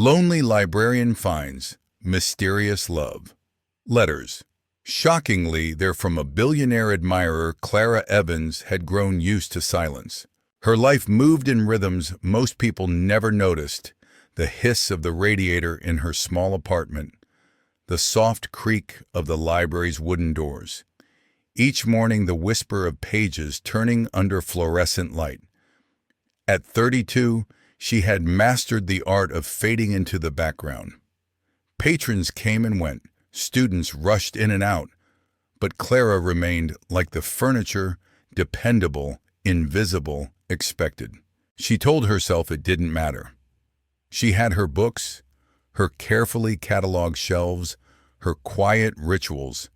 Lonely librarian finds mysterious love. Letters. Shockingly, they're from a billionaire admirer. Clara Evans had grown used to silence. Her life moved in rhythms most people never noticed: the hiss of the radiator in her small apartment, the soft creak of the library's wooden doors. Each morning, the whisper of pages turning under fluorescent light. At 32, she had mastered the art of fading into the background. Patrons came and went, students rushed in and out, but Clara remained like the furniture, dependable, invisible, expected. She told herself it didn't matter. She had her books, her carefully cataloged shelves, her quiet rituals.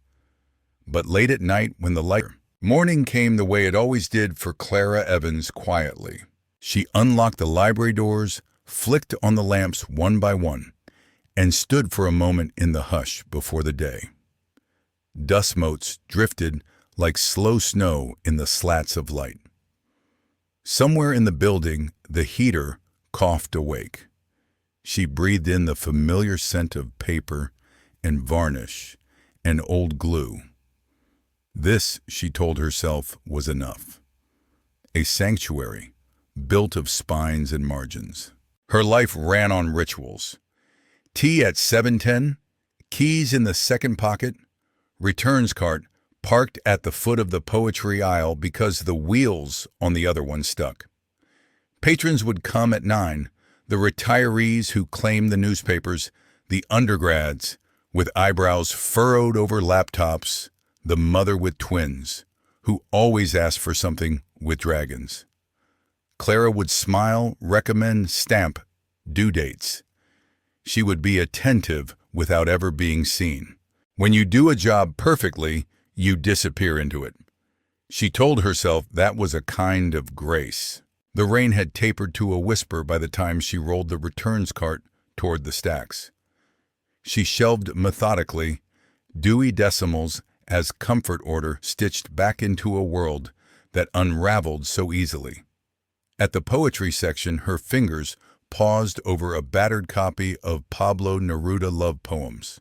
But late at night, when the morning came the way it always did for Clara Evans, quietly. She unlocked the library doors, flicked on the lamps one by one, and stood for a moment in the hush before the day. Dust motes drifted like slow snow in the slats of light. Somewhere in the building, the heater coughed awake. She breathed in the familiar scent of paper and varnish and old glue. This, she told herself, was enough. A sanctuary, built of spines and margins. Her life ran on rituals. Tea at 7:10, keys in the second pocket, returns cart parked at the foot of the poetry aisle because the wheels on the other one stuck. Patrons would come at 9, the retirees who claimed the newspapers, the undergrads with eyebrows furrowed over laptops, the mother with twins, who always asked for something with dragons. Clara would smile, recommend, stamp due dates. She would be attentive without ever being seen. When you do a job perfectly, you disappear into it. She told herself that was a kind of grace. The rain had tapered to a whisper by the time she rolled the returns cart toward the stacks. She shelved methodically, dewy decimals as comfort order stitched back into a world that unraveled so easily. At the poetry section, her fingers paused over a battered copy of Pablo Neruda love poems.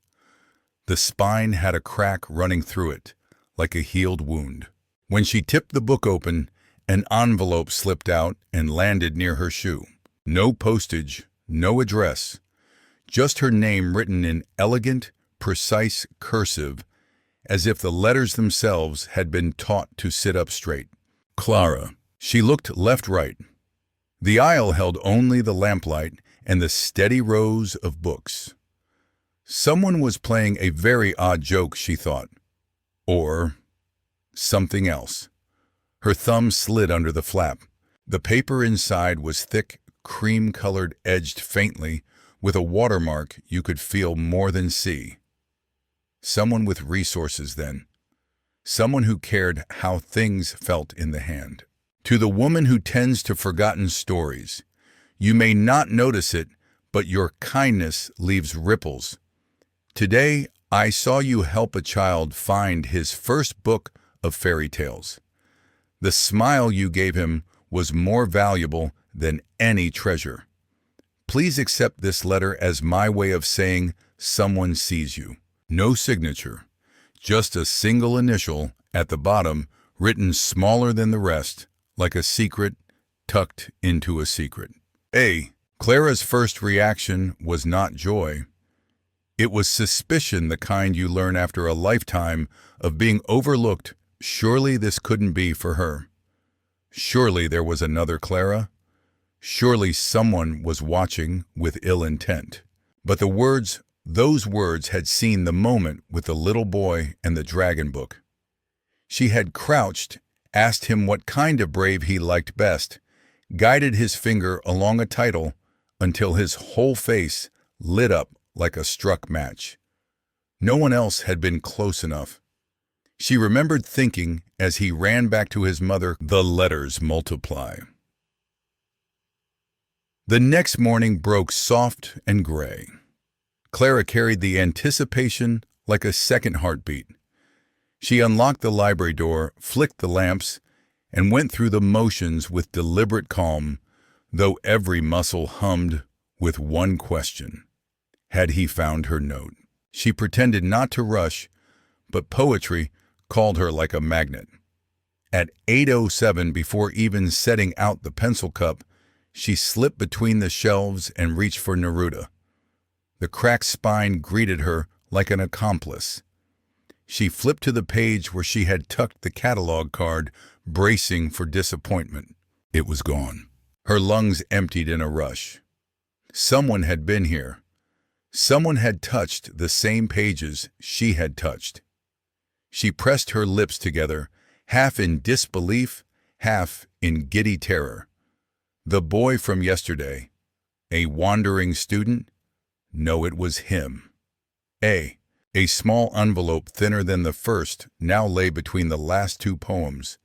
The spine had a crack running through it, like a healed wound. When she tipped the book open, an envelope slipped out and landed near her shoe. No postage, no address, just her name written in elegant, precise cursive, as if the letters themselves had been taught to sit up straight. Clara. She looked left-right. The aisle held only the lamplight and the steady rows of books. Someone was playing a very odd joke, she thought. Or something else. Her thumb slid under the flap. The paper inside was thick, cream-colored, edged faintly, with a watermark you could feel more than see. Someone with resources, then. Someone who cared how things felt in the hand. To the woman who tends to forgotten stories, you may not notice it, but your kindness leaves ripples. Today, I saw you help a child find his first book of fairy tales. The smile you gave him was more valuable than any treasure. Please accept this letter as my way of saying someone sees you. No signature, just a single initial at the bottom, written smaller than the rest, like a secret tucked into a secret. Clara's first reaction was not joy. It was suspicion, the kind you learn after a lifetime of being overlooked. Surely this couldn't be for her. Surely there was another Clara. Surely someone was watching with ill intent. But those words had seen the moment with the little boy and the dragon book. She had crouched, asked him what kind of brave he liked best, guided his finger along a title until his whole face lit up like a struck match. No one else had been close enough. She remembered thinking as he ran back to his mother, the letters multiply. The next morning broke soft and gray. Clara carried the anticipation like a second heartbeat. She unlocked the library door, flicked the lamps, and went through the motions with deliberate calm, though every muscle hummed with one question. Had he found her note? She pretended not to rush, but poetry called her like a magnet. At 8:07, before even setting out the pencil cup, she slipped between the shelves and reached for Neruda. The cracked spine greeted her like an accomplice. She flipped to the page where she had tucked the catalog card, bracing for disappointment. It was gone. Her lungs emptied in a rush. Someone had been here. Someone had touched the same pages she had touched. She pressed her lips together, half in disbelief, half in giddy terror. The boy from yesterday. A wandering student? No, it was him. A small envelope thinner than the first now lay between the last two poems.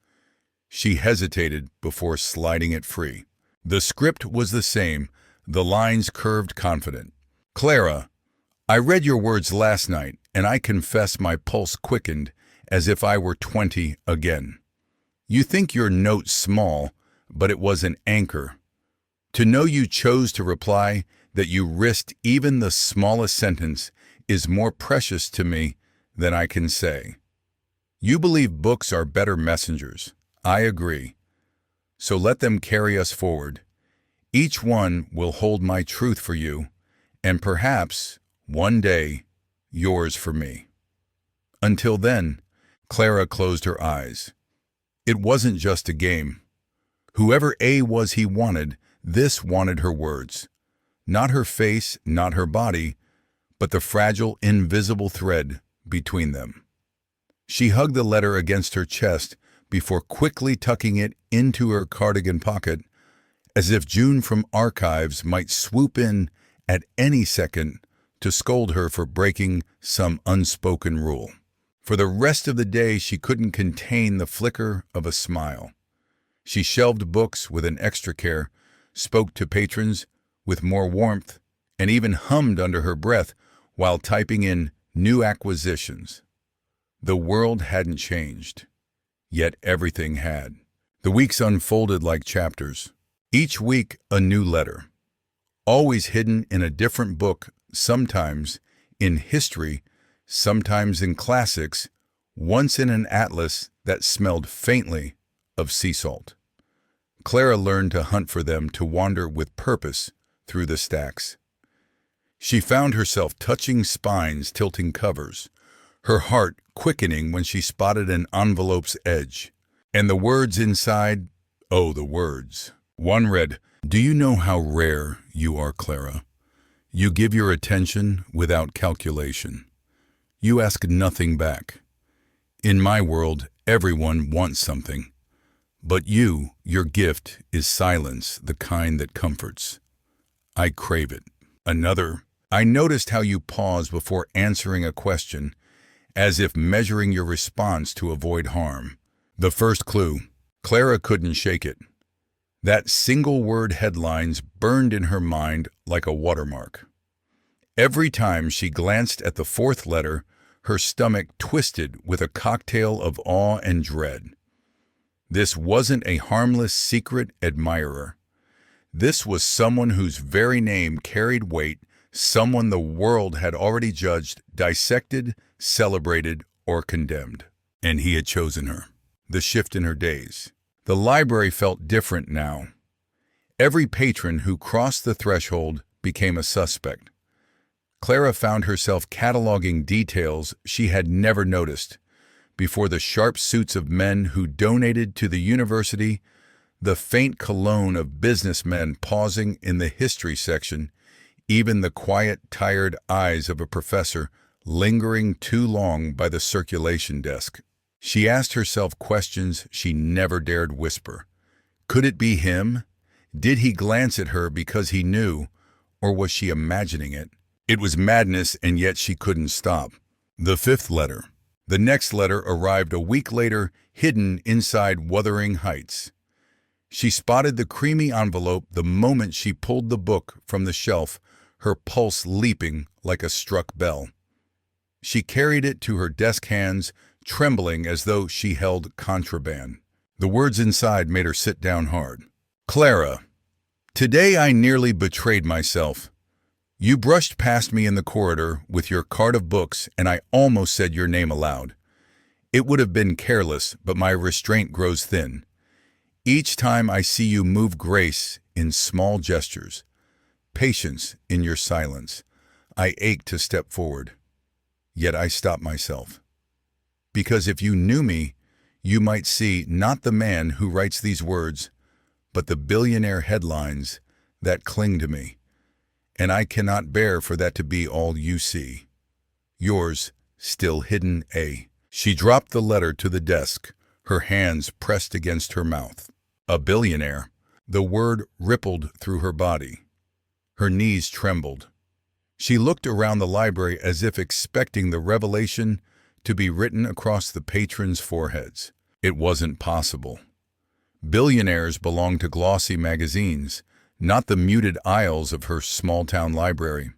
She hesitated before sliding it free. The script was the same, the lines curved confident. Clara, I read your words last night, and I confess my pulse quickened as if I were 20 again. You think your note small, but it was an anchor. To know you chose to reply, that you risked even the smallest sentence, is more precious to me than I can say. You believe books are better messengers. I agree. So let them carry us forward. Each one will hold my truth for you, and perhaps, one day, yours for me. Until then, Clara closed her eyes. It wasn't just a game. Whoever A was he wanted, this wanted her words. Not her face, not her body, but the fragile, invisible thread between them. She hugged the letter against her chest before quickly tucking it into her cardigan pocket, as if June from archives might swoop in at any second to scold her for breaking some unspoken rule. For the rest of the day, she couldn't contain the flicker of a smile. She shelved books with an extra care, spoke to patrons with more warmth, and even hummed under her breath while typing in new acquisitions. The world hadn't changed, yet everything had. The weeks unfolded like chapters, each week a new letter, always hidden in a different book, sometimes in history, sometimes in classics, once in an atlas that smelled faintly of sea salt. Clara learned to hunt for them, to wander with purpose through the stacks. She found herself touching spines, tilting covers, her heart quickening when she spotted an envelope's edge. And the words inside, oh, the words. One read, "Do you know how rare you are, Clara? You give your attention without calculation. You ask nothing back. In my world, everyone wants something. But you, your gift is silence, the kind that comforts. I crave it." Another, "I noticed how you pause before answering a question, as if measuring your response to avoid harm." The first clue, Clara couldn't shake it. That single-word headlines burned in her mind like a watermark. Every time she glanced at the fourth letter, her stomach twisted with a cocktail of awe and dread. This wasn't a harmless secret admirer. This was someone whose very name carried weight, someone the world had already judged, dissected, celebrated, or condemned. And he had chosen her. The shift in her days. The library felt different now. Every patron who crossed the threshold became a suspect. Clara found herself cataloging details she had never noticed. Before the sharp suits of men who donated to the university, the faint cologne of businessmen pausing in the history section, even the quiet, tired eyes of a professor lingering too long by the circulation desk. She asked herself questions she never dared whisper. Could it be him? Did he glance at her because he knew, or was she imagining it? It was madness, and yet she couldn't stop. The fifth letter. The next letter arrived a week later, hidden inside Wuthering Heights. She spotted the creamy envelope the moment she pulled the book from the shelf, her pulse leaping like a struck bell. She carried it to her desk hands, trembling as though she held contraband. The words inside made her sit down hard. "Clara, today I nearly betrayed myself. You brushed past me in the corridor with your cart of books, and I almost said your name aloud. It would have been careless, but my restraint grows thin. Each time I see you move grace in small gestures, patience in your silence, I ache to step forward. Yet I stop myself. Because if you knew me, you might see not the man who writes these words, but the billionaire headlines that cling to me. And I cannot bear for that to be all you see. Yours, still hidden A. She dropped the letter to the desk, her hands pressed against her mouth. A billionaire. The word rippled through her body. Her knees trembled. She looked around the library as if expecting the revelation to be written across the patrons' foreheads. It wasn't possible. Billionaires belong to glossy magazines, not the muted aisles of her small-town library.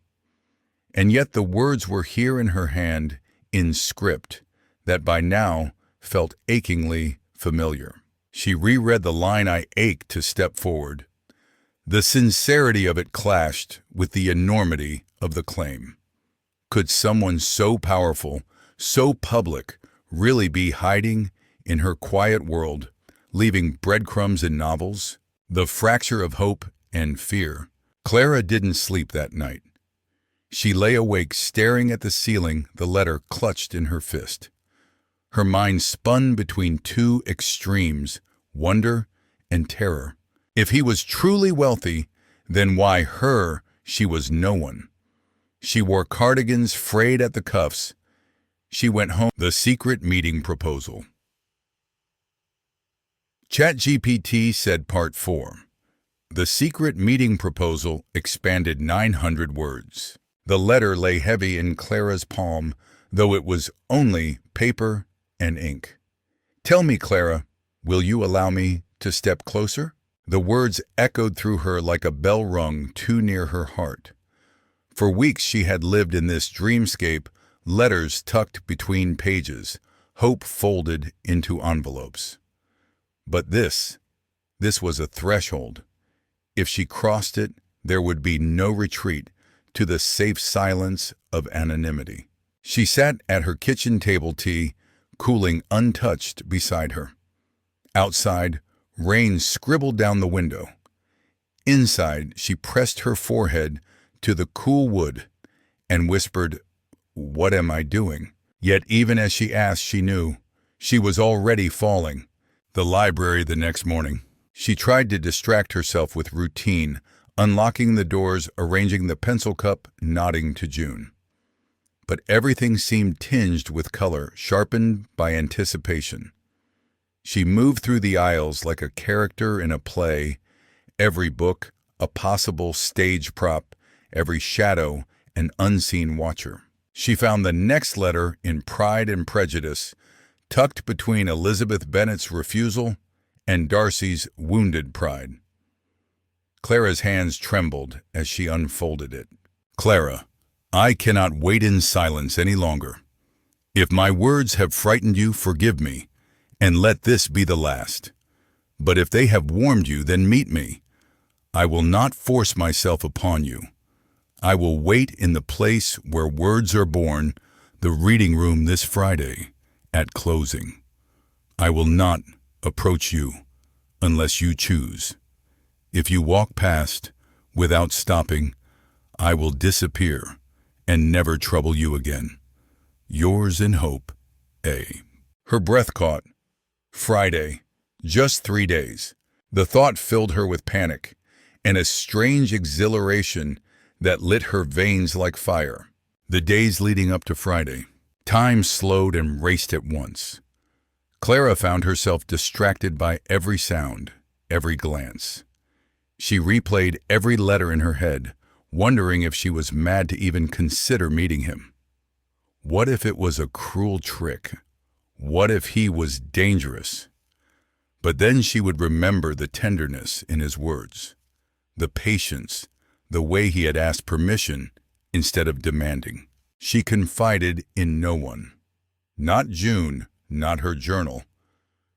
And yet the words were here in her hand, in script, that by now felt achingly familiar. She reread the line I ached to step forward. The sincerity of it clashed with the enormity of the claim. Could someone so powerful, so public, really be hiding in her quiet world, leaving breadcrumbs in novels? The fracture of hope and fear. Clara didn't sleep that night. She lay awake staring at the ceiling, the letter clutched in her fist. Her mind spun between two extremes, wonder and terror. If he was truly wealthy, then why her she was no one? She wore cardigans frayed at the cuffs. She went home. The secret meeting proposal. ChatGPT said Part 4. The secret meeting proposal expanded 900 words. The letter lay heavy in Clara's palm, though it was only paper and ink. Tell me, Clara, will you allow me to step closer? The words echoed through her like a bell rung too near her heart. For weeks she had lived in this dreamscape, letters tucked between pages, hope folded into envelopes. But this was a threshold. If she crossed it, there would be no retreat to the safe silence of anonymity. She sat at her kitchen table tea, cooling untouched beside her. Outside, rain scribbled down the window. Inside, she pressed her forehead to the cool wood and whispered, "What am I doing?" Yet even as she asked, she knew she was already falling. The library the next morning. She tried to distract herself with routine, unlocking the doors, arranging the pencil cup, nodding to June. But everything seemed tinged with color, sharpened by anticipation. She moved through the aisles like a character in a play, every book a possible stage prop, every shadow an unseen watcher. She found the next letter in Pride and Prejudice, tucked between Elizabeth Bennet's refusal and Darcy's wounded pride. Clara's hands trembled as she unfolded it. Clara, I cannot wait in silence any longer. If my words have frightened you, forgive me, and let this be the last. But if they have warmed you, then meet me. I will not force myself upon you. I will wait in the place where words are born, the reading room this Friday, at closing. I will not approach you unless you choose. If you walk past without stopping, I will disappear and never trouble you again. Yours in hope, A. Her breath caught. Friday. Just 3 days. The thought filled her with panic and a strange exhilaration that lit her veins like fire. The days leading up to Friday. Time slowed and raced at once. Clara found herself distracted by every sound, every glance. She replayed every letter in her head, wondering if she was mad to even consider meeting him. What if it was a cruel trick? What if he was dangerous? But then she would remember the tenderness in his words, the patience, the way he had asked permission instead of demanding. She confided in no one. Not June, not her journal.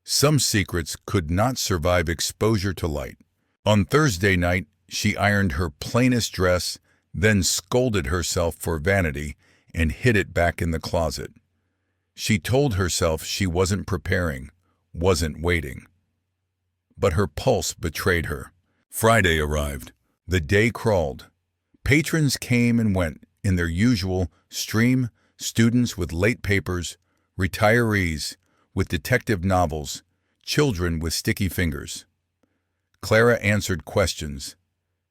Some secrets could not survive exposure to light. On Thursday night, she ironed her plainest dress, then scolded herself for vanity and hid it back in the closet. She told herself she wasn't preparing, wasn't waiting. But her pulse betrayed her. Friday arrived. The day crawled. Patrons came and went in their usual stream, students with late papers, retirees with detective novels, children with sticky fingers. Clara answered questions,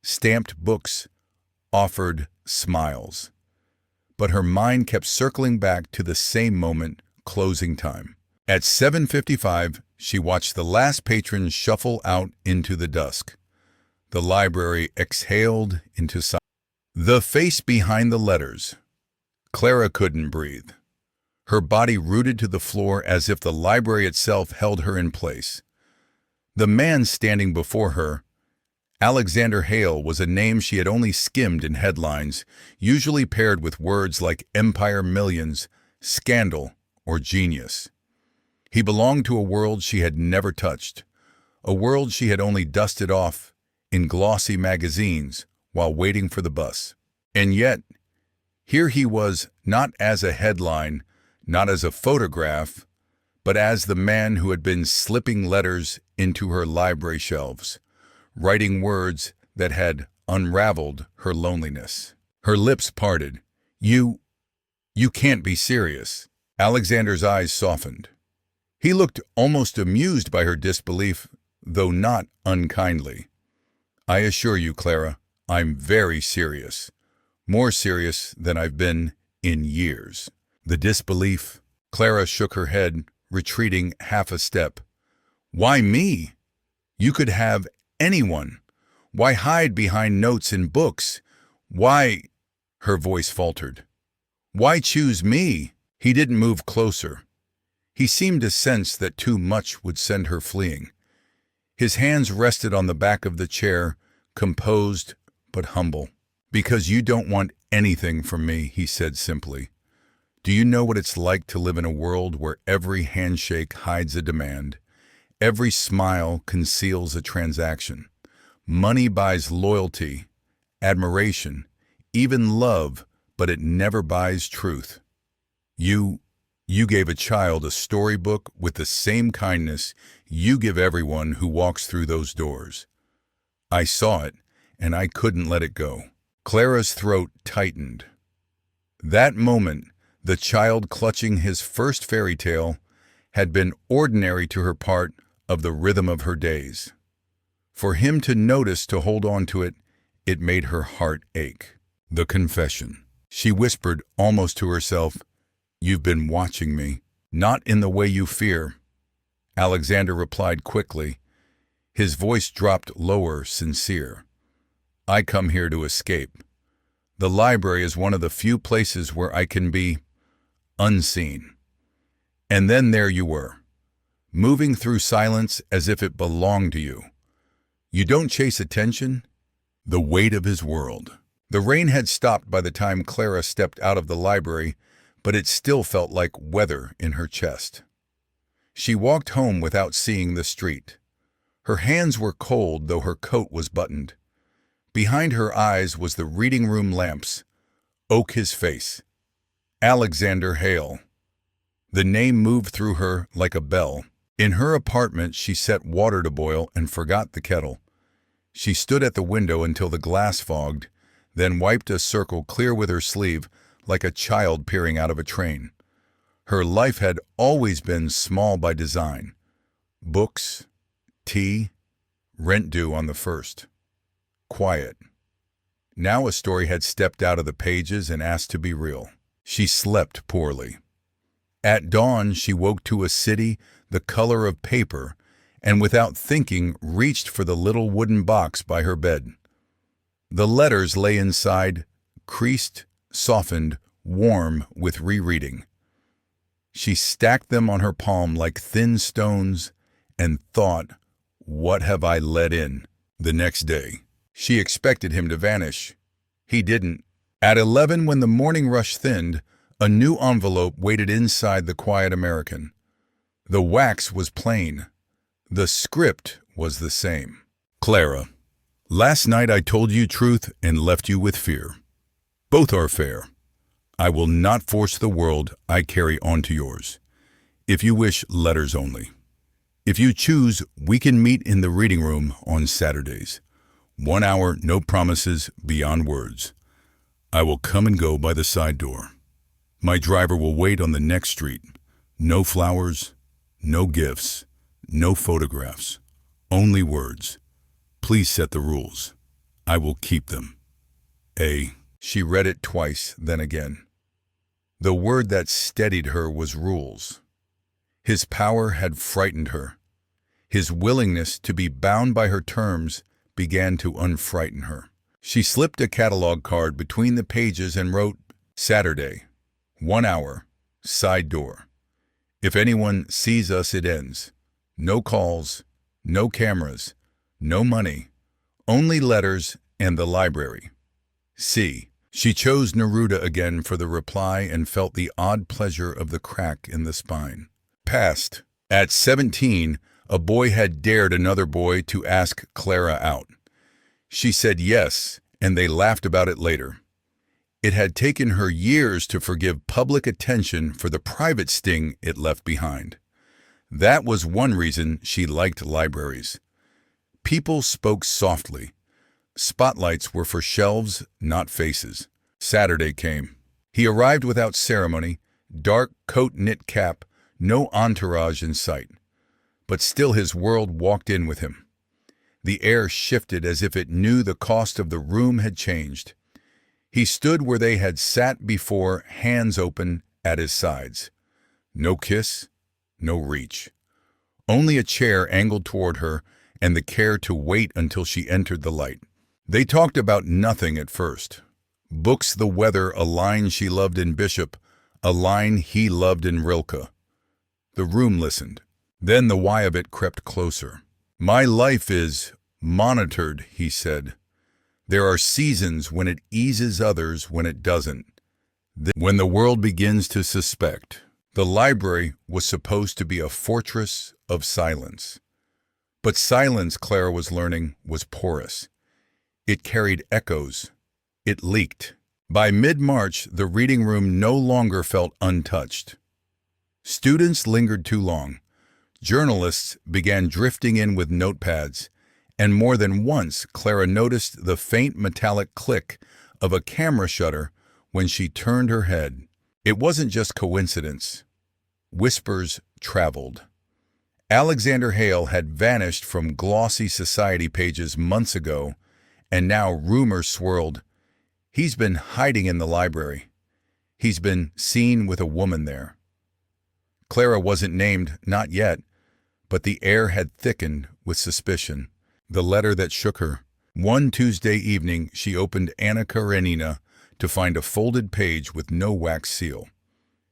stamped books, offered smiles. But her mind kept circling back to the same moment, closing time. At 7:55, she watched the last patron shuffle out into the dusk. The library exhaled into silence. The face behind the letters. Clara couldn't breathe. Her body rooted to the floor as if the library itself held her in place. The man standing before her, Alexander Hale, was a name she had only skimmed in headlines, usually paired with words like empire, millions, scandal, or genius. He belonged to a world she had never touched, a world she had only dusted off in glossy magazines while waiting for the bus. And yet, here he was, not as a headline, not as a photograph, but as the man who had been slipping letters into her library shelves, writing words that had unraveled her loneliness. Her lips parted. You can't be serious." Alexander's eyes softened. He looked almost amused by her disbelief, though not unkindly. "I assure you, Clara, I'm very serious. More serious than I've been in years." The disbelief. Clara shook her head, retreating half a step. "Why me? You could have anyone. Why hide behind notes in books? Why—" Her voice faltered. "Why choose me?" He didn't move closer. He seemed to sense that too much would send her fleeing. His hands rested on the back of the chair, composed but humble. "Because you don't want anything from me," he said simply. "Do you know what it's like to live in a world where every handshake hides a demand? Every smile conceals a transaction. Money buys loyalty, admiration, even love, but it never buys truth. You gave a child a storybook with the same kindness you give everyone who walks through those doors. I saw it, and I couldn't let it go." Clara's throat tightened. That moment, the child clutching his first fairy tale had been ordinary to her, part of the rhythm of her days. For him to notice, to hold on to it, it made her heart ache. The confession. She whispered almost to herself, "You've been watching me, not in the way you fear." Alexander replied quickly. His voice dropped lower, sincere. "I come here to escape. The library is one of the few places where I can be unseen." And then there you were, moving through silence as if it belonged to you. You don't chase attention. The weight of his world. The rain had stopped by the time Clara stepped out of the library, but it still felt like weather in her chest. She walked home without seeing the street. Her hands were cold, though her coat was buttoned. Behind her eyes was the reading room lamps. Oak his face. Alexander Hale. The name moved through her like a bell. In her apartment, she set water to boil and forgot the kettle. She stood at the window until the glass fogged, then wiped a circle clear with her sleeve like a child peering out of a train. Her life had always been small by design. Books, tea, rent due on the first. Quiet. Now a story had stepped out of the pages and asked to be real. She slept poorly. At dawn, she woke to a city the color of paper, and without thinking reached for the little wooden box by her bed. The letters lay inside, creased, softened, warm with rereading. She stacked them on her palm like thin stones and thought, "What have I let in?" The next day, she expected him to vanish. He didn't. At 11, when the morning rush thinned, a new envelope waited inside the Quiet American. The wax was plain. The script was the same. "Clara, last night I told you truth and left you with fear. Both are fair. I will not force the world I carry onto yours. If you wish, letters only. If you choose, we can meet in the reading room on Saturdays. 1 hour, no promises, beyond words. I will come and go by the side door. My driver will wait on the next street. No flowers, no gifts, no photographs, only words. Please set the rules. I will keep them. A. She read it twice, then again. The word that steadied her was rules. His power had frightened her. His willingness to be bound by her terms began to unfrighten her. She slipped a catalog card between the pages and wrote, Saturday, 1 hour, side door. If anyone sees us, it ends. No calls, no cameras, no money, only letters and the library. C. She chose Neruda again for the reply and felt the odd pleasure of the crack in the spine. Past. At 17, a boy had dared another boy to ask Clara out. She said yes, and they laughed about it later. It had taken her years to forgive public attention for the private sting it left behind. That was one reason she liked libraries. People spoke softly. Spotlights were for shelves, not faces. Saturday came. He arrived without ceremony, dark coat, knit cap, no entourage in sight. But still his world walked in with him. The air shifted as if it knew the cost of the room had changed. He stood where they had sat before, hands open at his sides. No kiss, no reach. Only a chair angled toward her and the care to wait until she entered the light. They talked about nothing at first. Books, the weather, a line she loved in Bishop, a line he loved in Rilke. The room listened. Then the why of it crept closer. My life is monitored, he said. There are seasons when it eases others, when it doesn't. When the world begins to suspect. The library was supposed to be a fortress of silence. But silence, Clara was learning, was porous. It carried echoes. It leaked. By mid-March, the reading room no longer felt untouched. Students lingered too long. Journalists began drifting in with notepads, and more than once Clara noticed the faint metallic click of a camera shutter when she turned her head. It wasn't just coincidence. Whispers traveled. Alexander Hale had vanished from glossy society pages months ago, and now rumors swirled. He's been hiding in the library. He's been seen with a woman there. Clara wasn't named, not yet, but the air had thickened with suspicion. The letter that shook her. One Tuesday evening, she opened Anna Karenina to find a folded page with no wax seal.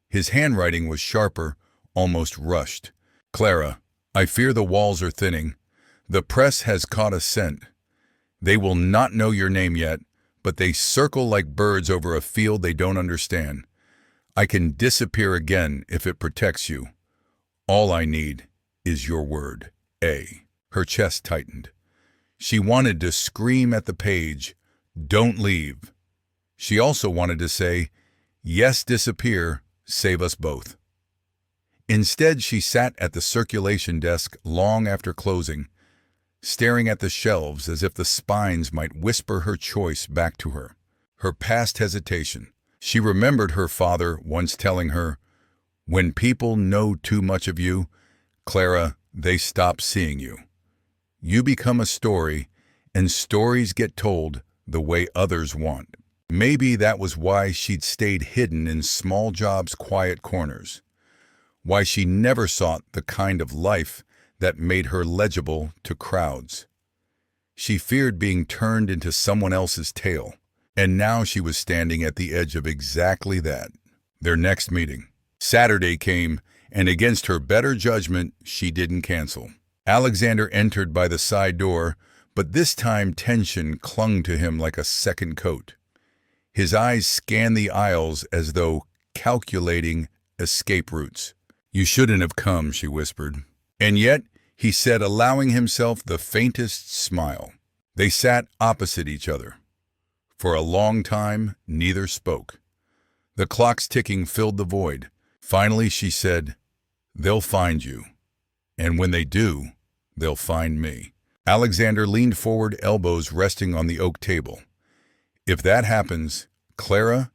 His handwriting was sharper, almost rushed. Clara, I fear the walls are thinning. The press has caught a scent. They will not know your name yet, but they circle like birds over a field they don't understand. I can disappear again if it protects you. All I need is your word. A. Her chest tightened. She wanted to scream at the page, don't leave. She also wanted to say, yes, disappear, save us both. Instead, she sat at the circulation desk long after closing, staring at the shelves as if the spines might whisper her choice back to her. Her past hesitation. She remembered her father once telling her, when people know too much of you, Clara, they stop seeing you. You become a story, and stories get told the way others want. Maybe that was why she'd stayed hidden in small jobs' quiet corners. Why she never sought the kind of life that made her legible to crowds. She feared being turned into someone else's tale, and now she was standing at the edge of exactly that. Their next meeting. Saturday came, and against her better judgment, she didn't cancel. Alexander entered by the side door, but this time tension clung to him like a second coat. His eyes scanned the aisles as though calculating escape routes. You shouldn't have come, she whispered. And yet, he said, allowing himself the faintest smile. They sat opposite each other. For a long time, neither spoke. The clock's ticking filled the void. Finally, she said, "They'll find you. And when they do, they'll find me." Alexander leaned forward, elbows resting on the oak table. "If that happens, Clara,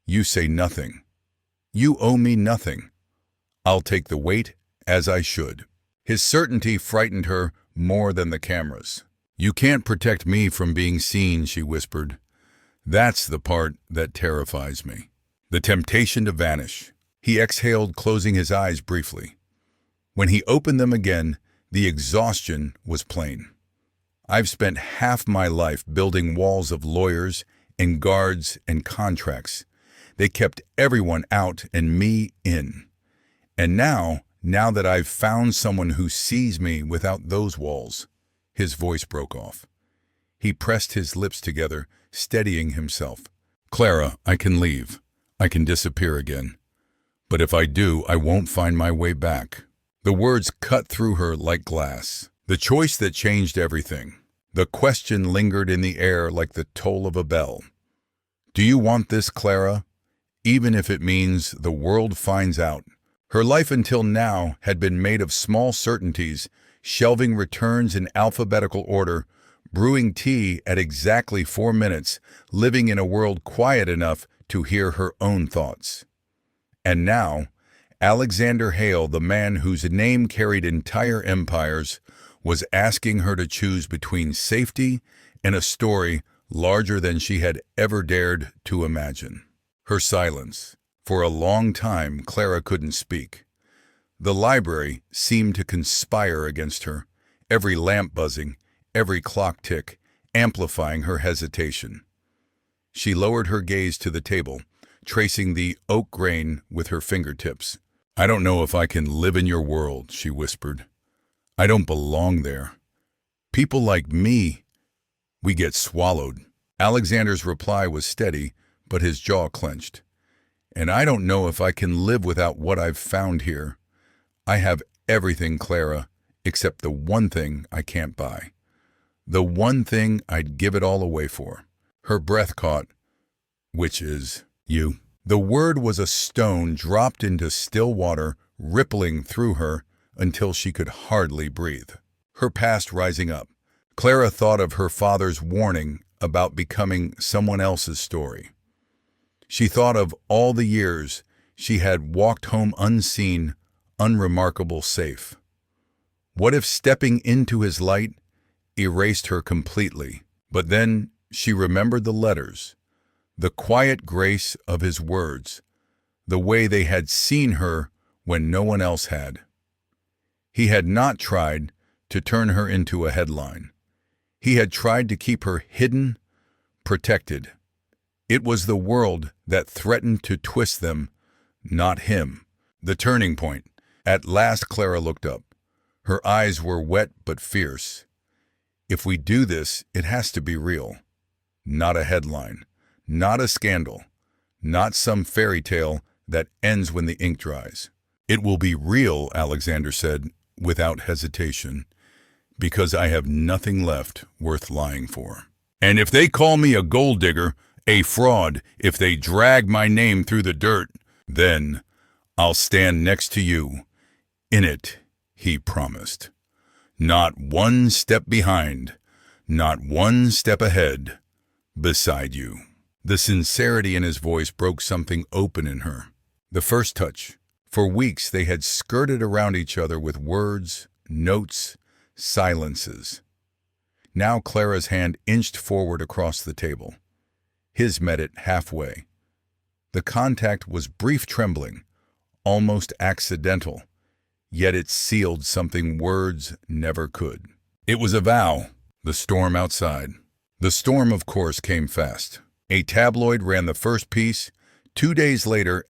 you say nothing. You owe me nothing. I'll take the weight as I should." His certainty frightened her more than the cameras. "You can't protect me from being seen," she whispered. "That's the part that terrifies me." The temptation to vanish. He exhaled, closing his eyes briefly. When he opened them again, the exhaustion was plain. "I've spent half my life building walls of lawyers and guards and contracts. They kept everyone out and me in. And now that I've found someone who sees me without those walls," his voice broke off. He pressed his lips together, steadying himself. "Clara, I can leave. I can disappear again. But if I do, I won't find my way back." The words cut through her like glass. The choice that changed everything. The question lingered in the air like the toll of a bell. "Do you want this, Clara? Even if it means the world finds out." Her life until now had been made of small certainties, shelving returns in alphabetical order, brewing tea at exactly 4 minutes, living in a world quiet enough to hear her own thoughts. And now, Alexander Hale, the man whose name carried entire empires, was asking her to choose between safety and a story larger than she had ever dared to imagine. Her silence. For a long time, Clara couldn't speak. The library seemed to conspire against her, every lamp buzzing, every clock tick, amplifying her hesitation. She lowered her gaze to the table, tracing the oak grain with her fingertips. "I don't know if I can live in your world," she whispered. "I don't belong there. People like me, we get swallowed." Alexander's reply was steady, but his jaw clenched. "And I don't know if I can live without what I've found here. I have everything, Clara, except the one thing I can't buy. The one thing I'd give it all away for." Her breath caught. "Which is you." The word was a stone dropped into still water, rippling through her until she could hardly breathe. Her past rising up. Clara thought of her father's warning about becoming someone else's story. She thought of all the years she had walked home unseen, unremarkable, safe. What if stepping into his light erased her completely? But then she remembered the letters, the quiet grace of his words, the way they had seen her when no one else had. He had not tried to turn her into a headline. He had tried to keep her hidden, protected. It was the world that threatened to twist them, not him. The turning point. At last Clara looked up. Her eyes were wet but fierce. "If we do this, it has to be real. Not a headline. Not a scandal. Not some fairy tale that ends when the ink dries." "It will be real," Alexander said, without hesitation, "because I have nothing left worth lying for. And if they call me a gold digger, a fraud, if they drag my name through the dirt, then I'll stand next to you. In it," he promised. "Not one step behind, not one step ahead, beside you." The sincerity in his voice broke something open in her. The first touch. For weeks they had skirted around each other with words, notes, silences. Now Clara's hand inched forward across the table. His met it halfway. The contact was brief, trembling, almost accidental, yet it sealed something words never could. It was a vow. The storm outside. The storm, of course, came fast. A tabloid ran the first piece. 2 days later,